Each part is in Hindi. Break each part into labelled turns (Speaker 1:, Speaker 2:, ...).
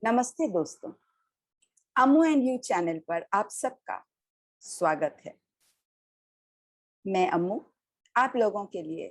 Speaker 1: नमस्ते दोस्तों, अम्मू एंड यू चैनल पर आप सबका स्वागत है। मैं अम्मू आप लोगों के लिए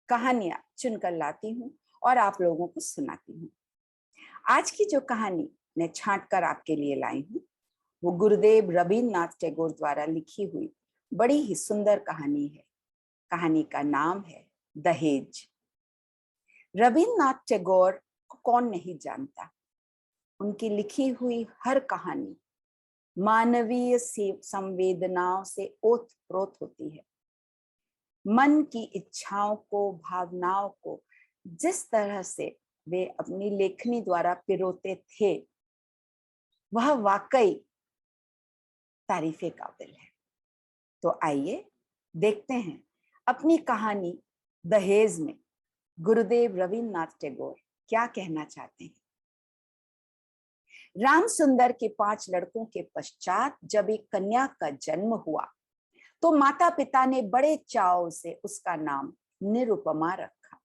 Speaker 1: कहानियां चुनकर लाती हूं और आप लोगों को सुनाती हूं। आज की जो कहानी मैं छांट कर आपके लिए लाई हूं वो गुरुदेव रवींद्रनाथ टैगोर द्वारा लिखी हुई बड़ी ही सुंदर कहानी है। कहानी का नाम है दहेज। रवींद्रनाथ टैगोर को कौन नहीं जानता। उनकी लिखी हुई हर कहानी मानवीय संवेदनाओं से ओतप्रोत होती है। मन की इच्छाओं को, भावनाओं को जिस तरह से वे अपनी लेखनी द्वारा पिरोते थे वह वाकई तारीफे काबिल है। तो आइए देखते हैं अपनी कहानी दहेज में गुरुदेव रवींद्रनाथ टैगोर क्या कहना चाहते हैं। राम सुंदर के 5 लड़कों के पश्चात जब एक कन्या का जन्म हुआ तो माता पिता ने बड़े चाव से उसका नाम निरुपमा रखा।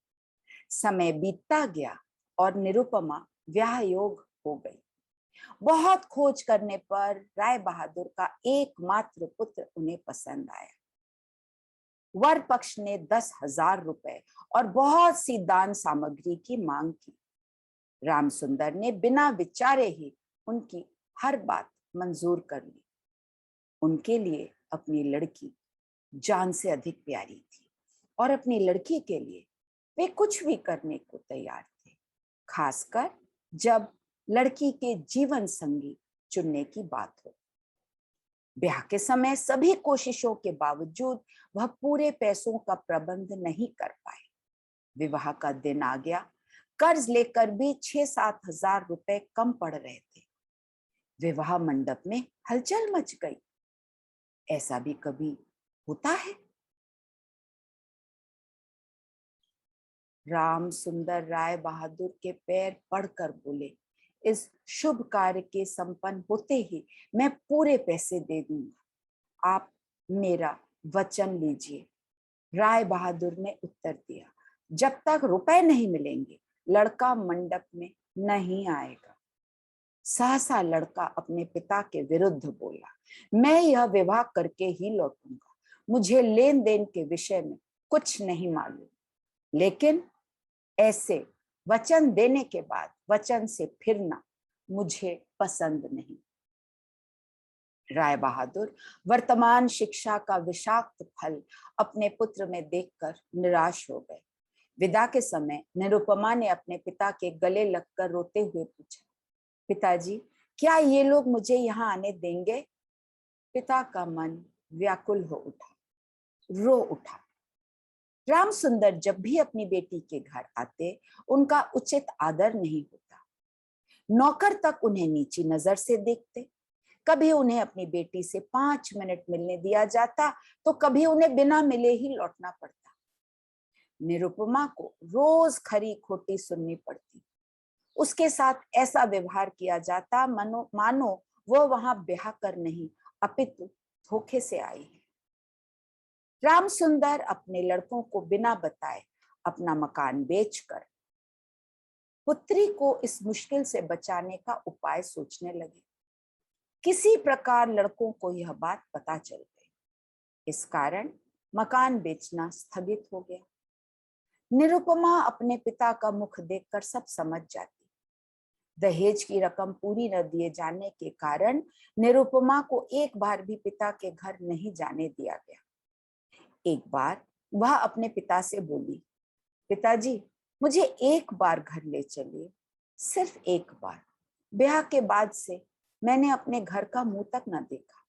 Speaker 1: समय बीतता गया और निरुपमा ब्याह योग हो गई। बहुत खोज करने पर राय बहादुर का एकमात्र पुत्र उन्हें पसंद आया। वर पक्ष ने 10,000 रुपए और बहुत सी दान सामग्री की मांग की। राम सुंदर ने बिना विचारे ही उनकी हर बात मंजूर कर ली। उनके लिए अपनी लड़की जान से अधिक प्यारी थी और अपनी लड़की के लिए वे कुछ भी करने को तैयार थे, खासकर जब लड़की के जीवन संगी चुनने की बात हो। ब्याह के समय सभी कोशिशों के बावजूद वह पूरे पैसों का प्रबंध नहीं कर पाए। विवाह का दिन आ गया। कर्ज लेकर भी 6-7 हजार रुपए कम पड़ रहे थे। विवाह मंडप में हलचल मच गई। ऐसा भी कभी होता है। राम सुंदर राय बहादुर के पैर पड़कर बोले, इस शुभ कार्य के संपन्न होते ही मैं पूरे पैसे दे दूंगा। आप मेरा वचन लीजिए। राय बहादुर ने उत्तर दिया, जब तक रुपए नहीं मिलेंगे लड़का मंडप में नहीं आएगा। सहसा लड़का अपने पिता के विरुद्ध बोला, मैं यह विवाह करके ही लौटूंगा। मुझे लेन देन के विषय में कुछ नहीं मालूम, लेकिन ऐसे वचन देने के बाद वचन से फिरना मुझे पसंद नहीं। राय बहादुर वर्तमान शिक्षा का विषाक्त फल अपने पुत्र में देखकर निराश हो गए। विदा के समय निरुपमा ने अपने पिता के गले लगकर रोते हुए पूछा, पिताजी, क्या ये लोग मुझे यहाँ आने देंगे? पिता का मन व्याकुल हो उठा, रो उठा। राम सुंदर जब भी अपनी बेटी के घर आते उनका उचित आदर नहीं होता। नौकर तक उन्हें नीची नजर से देखते। कभी उन्हें अपनी बेटी से 5 मिनट मिलने दिया जाता तो कभी उन्हें बिना मिले ही लौटना पड़ता। निरुपमा को रोज खरी खोटी सुननी पड़ती। उसके साथ ऐसा व्यवहार किया जाता मानो वो वहां ब्याह कर नहीं अपितु धोखे से आई है। राम सुंदर अपने लड़कों को बिना बताए अपना मकान बेचकर पुत्री को इस मुश्किल से बचाने का उपाय सोचने लगे। किसी प्रकार लड़कों को यह बात पता चल गई। इस कारण मकान बेचना स्थगित हो गया। निरुपमा अपने पिता का मुख देखकर सब समझ जाती। दहेज की रकम पूरी न दिए जाने के कारण निरुपमा को एक बार भी पिता के घर नहीं जाने दिया गया। एक बार वह अपने पिता से बोली, पिताजी, मुझे एक बार घर ले चलिए, सिर्फ एक बार। ब्याह के बाद से मैंने अपने घर का मुंह तक न देखा।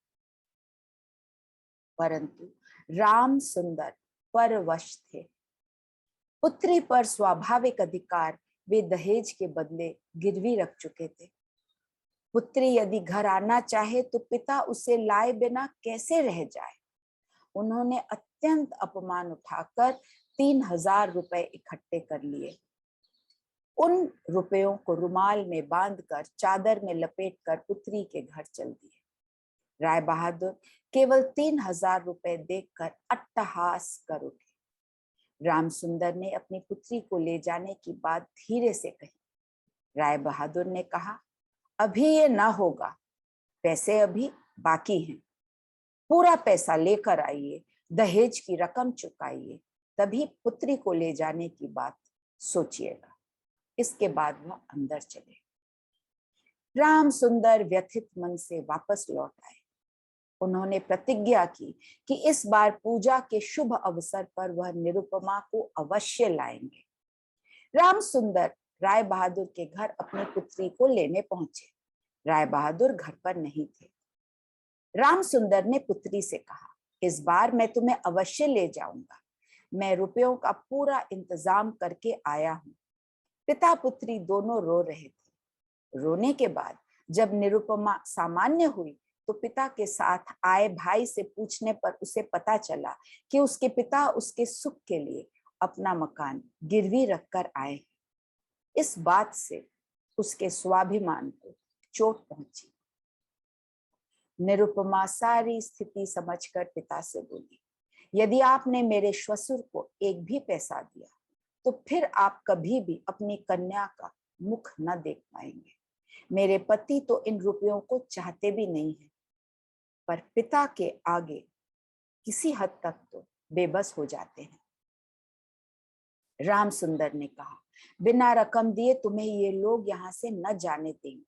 Speaker 1: परंतु राम सुंदर परवश थे। पुत्री पर स्वाभाविक अधिकार वे दहेज के बदले गिरवी रख चुके थे। पुत्री यदि घर आना चाहे तो पिता उसे लाए बिना कैसे रह जाए। उन्होंने अत्यंत अपमान उठाकर 3,000 रुपए इकट्ठे कर लिए। उन रुपयों को रुमाल में बांधकर चादर में लपेटकर पुत्री के घर चल दिए। राय बहादुर केवल 3,000 रुपए देखकर अट्टहास कर उठे। राम सुंदर ने अपनी पुत्री को ले जाने की बात धीरे से कही। राय बहादुर ने कहा, अभी ये ना होगा, पैसे अभी बाकी हैं, पूरा पैसा लेकर आइए, दहेज की रकम चुकाइए, तभी पुत्री को ले जाने की बात सोचिएगा। इसके बाद वह अंदर चले। राम सुंदर व्यथित मन से वापस लौट आए। उन्होंने प्रतिज्ञा की कि इस बार पूजा के शुभ अवसर पर वह निरुपमा को अवश्य लाएंगे। राम सुंदर राय बहादुर के घर अपनी पुत्री को लेने पहुंचे। राय बहादुर घर पर नहीं थे। राम सुंदर ने पुत्री से कहा, इस बार मैं तुम्हें अवश्य ले जाऊंगा। मैं रुपयों का पूरा इंतजाम करके आया हूं। पिता पुत्री दोनों रो रहे थे। रोने के बाद जब निरुपमा सामान्य हुई तो पिता के साथ आए भाई से पूछने पर उसे पता चला कि उसके पिता उसके सुख के लिए अपना मकान गिरवी रखकर आए। इस बात से उसके स्वाभिमान को चोट पहुंची। निरुपमा सारी स्थिति समझकर पिता से बोली, यदि आपने मेरे श्वशुर को एक भी पैसा दिया तो फिर आप कभी भी अपनी कन्या का मुख न देख पाएंगे। मेरे पति तो इन रुपयों को चाहते भी नहीं है, पर पिता के आगे किसी हद तक तो बेबस हो जाते हैं। राम सुंदर ने कहा, बिना रकम दिए तुम्हें ये लोग यहाँ से न जाने देंगे।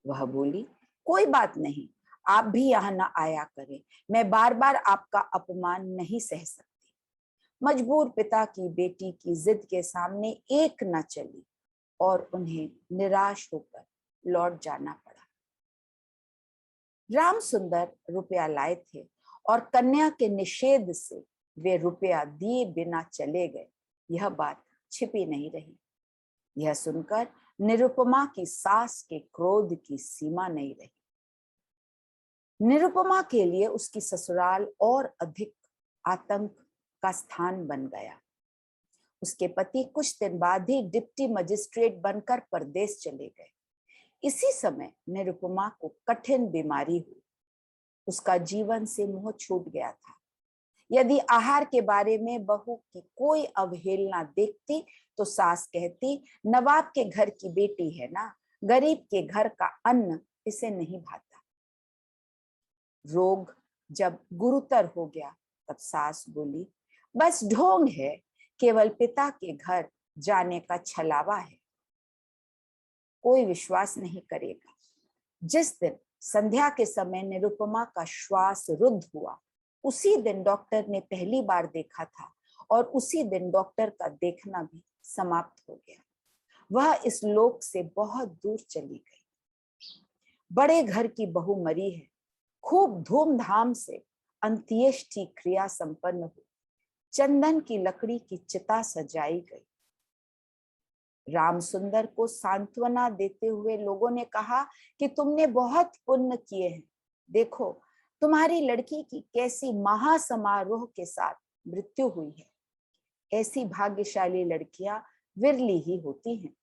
Speaker 1: वह बोली, कोई बात नहीं, आप भी यहाँ न आया करें, मैं बार बार आपका अपमान नहीं सह सकती। मजबूर पिता की बेटी की जिद के सामने एक न चली और उन्हें निराश होकर लौट जाना पड़ा। राम सुंदर रुपया लाए थे और कन्या के निषेध से वे रुपया दिए बिना चले गए। यह बात छिपी नहीं रही। यह सुनकर निरुपमा की सास के क्रोध की सीमा नहीं रही। निरुपमा के लिए उसकी ससुराल और अधिक आतंक का स्थान बन गया। उसके पति कुछ दिन बाद ही डिप्टी मजिस्ट्रेट बनकर परदेश चले गए। इसी समय निरुपमा को कठिन बीमारी हुई। उसका जीवन से मोह छूट गया था। यदि आहार के बारे में बहू की कोई अवहेलना देखती तो सास कहती, नवाब के घर की बेटी है ना, गरीब के घर का अन्न इसे नहीं भाता। रोग जब गुरुतर हो गया तब सास बोली, बस ढोंग है, केवल पिता के घर जाने का छलावा है। कोई विश्वास नहीं करेगा। जिस दिन संध्या के समय निरुपमा का श्वास रुद्ध हुआ, उसी दिन डॉक्टर ने पहली बार देखा था और उसी दिन डॉक्टर का देखना भी समाप्त हो गया। वह इस लोक से बहुत दूर चली गई। बड़े घर की बहू मरी है। खूब धूमधाम से अंत्येष्टि क्रिया संपन्न हुई। चंदन की लकड़ी की चिता सजाई गई। राम सुंदर को सांत्वना देते हुए लोगों ने कहा कि तुमने बहुत पुण्य किए हैं। देखो, तुम्हारी लड़की की कैसी महासमारोह के साथ मृत्यु हुई है। ऐसी भाग्यशाली लड़कियां विरली ही होती हैं।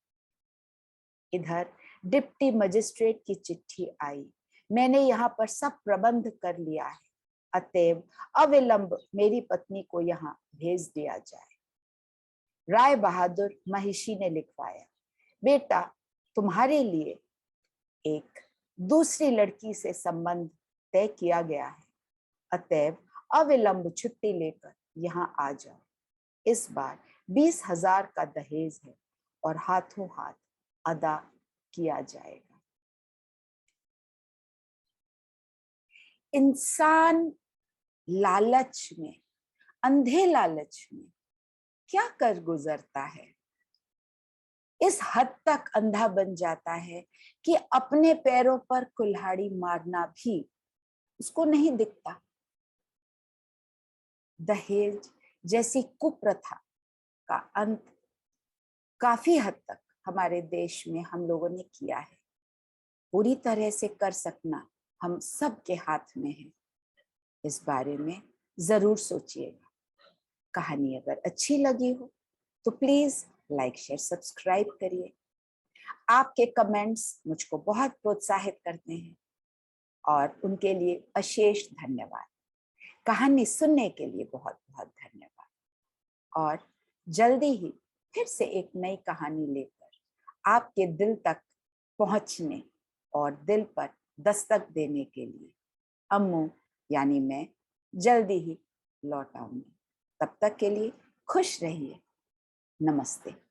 Speaker 1: इधर डिप्टी मजिस्ट्रेट की चिट्ठी आई। मैंने यहाँ पर सब प्रबंध कर लिया है, अतएव अविलंब मेरी पत्नी को यहाँ भेज दिया जाए। राय बहादुर महिषी ने लिखवाया, बेटा, तुम्हारे लिए एक दूसरी लड़की से संबंध तय किया गया है, अतएव अविलंब छुट्टी लेकर यहाँ आ जाओ। इस बार 20,000 का दहेज है और हाथों हाथ अदा किया जाएगा। इंसान लालच में, अंधे लालच में क्या कर गुजरता है, इस हद तक अंधा बन जाता है कि अपने पैरों पर कुल्हाड़ी मारना भी उसको नहीं दिखता। दहेज जैसी कुप्रथा का अंत काफी हद तक हमारे देश में हम लोगों ने किया है। पूरी तरह से कर सकना हम सबके हाथ में है। इस बारे में जरूर सोचिएगा। कहानी अगर अच्छी लगी हो तो प्लीज लाइक, शेयर, सब्सक्राइब करिए। आपके कमेंट्स मुझको बहुत प्रोत्साहित करते हैं और उनके लिए अशेष धन्यवाद। कहानी सुनने के लिए बहुत बहुत धन्यवाद। और जल्दी ही फिर से एक नई कहानी लेकर आपके दिल तक पहुंचने और दिल पर दस्तक देने के लिए। अम्मू यानी मैं जल्दी ही लौट आऊंगी। तब तक के लिए खुश रहिए। नमस्ते।